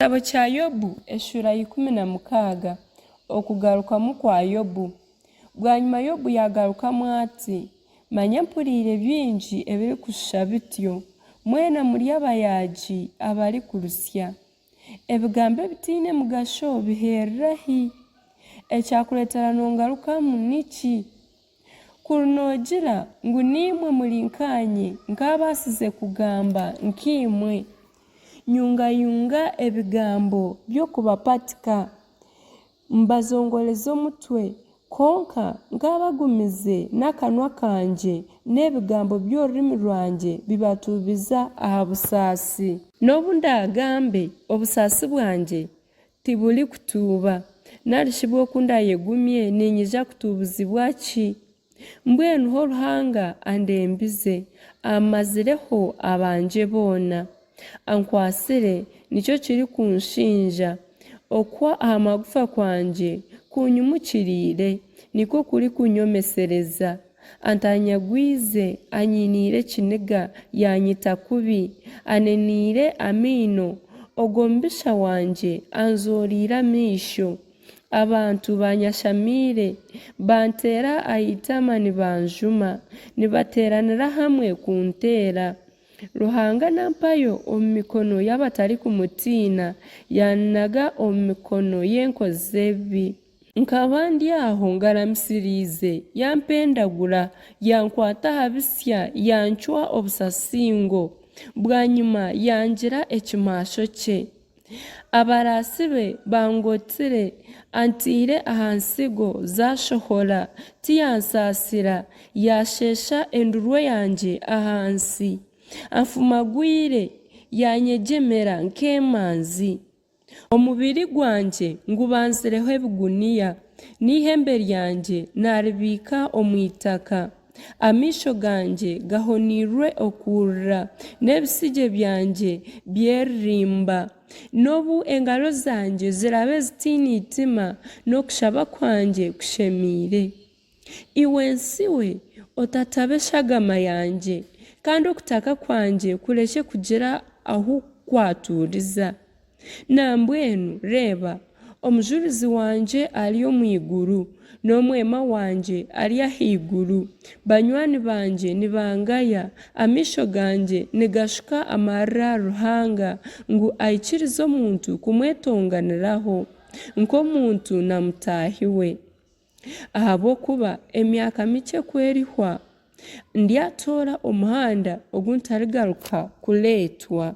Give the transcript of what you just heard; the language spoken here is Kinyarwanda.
Igitabo kya Yobu eshura 16 okugarukamu kwa Yobu. Bwanyuma Yobu yagarukamu ati, manya mpulire bingi ebiri kushusha bityo, mwena muri abayaji abari kurusya. Ebigambo ebitiine mugasho bihererahi? Ekyakuletera nongarukamu niki? Kurunogira ngu nimwe muri nkanye nk'abasize kugamba nkimwe. Nyungayunga ebigambo byokubapatika, mbazongoleza omutwe konka nk'abagumize n'akanwa kanje n'ebigambo by'orurimi rwanje bibatubiza aha busaasi. N'obu ndagambe obusaasi bwanje tibuli kutuuba, narishi bw'oku ndayegumye ninyija kutubuzibwa ki? Mbwenu ho Ruhanga andembize, amazireho abanje boona. Ankwasire nicyo kiri kunshinja, okwa aha magufa kwanje kunyumukirire niko kuri kunyomesereza. Antanyagwize anyinire kiniga yanyita kubi, anenire amaino ogombisha wanje anzorira amisho. Abantu banyashamire bantera ayitama nibanjuma, nibateranira hamwe kuntera. Ruhanga nampayo omu mikono y'abatari kumutiina, yannaga omu mikono y'enkozi z'ebibi. Nkaba ndi aho ngaramisiriize, yampendagura, yankwata aha bisya, yancwa obusasingo. Bwanyuma yangira ekimaasho kye. Abaraasi be bangotire, antiire aha nsigo zashohora, tiyansaasira, yashesha endurwe yanje ahansi. Anfumagwire, yanyegemera nk'emanzi. Omubiri gwanje ngubanzireho ebiguniya, n'ihembe ryanje naribika omu itaka. Amisho ganje gahonirwe okurra, n'ebisige byanje byeririmba. N'obu engaro zanje zirabe zitiine itima, n'okushaba kwanje kushemire. Iwe nsiwe otatabe shagama yanje, kandi okutaka kwanje kureke kugira ahu kwaturiza. Nambwenu reba, omujulizi wanje ari omu iguru, n'omwema wanje ari ahaiguru. Banywani banje nibangaya, amisho ganje nigashuka amarira Ruhanga ngu aikirize omuntu kumwetonganiraho nk'omuntu na mutaahiwe. Ahabw'okuba emyaka mikye kwerihwa, ndyatoora omuhanda oguntarigaruka kuleetwa.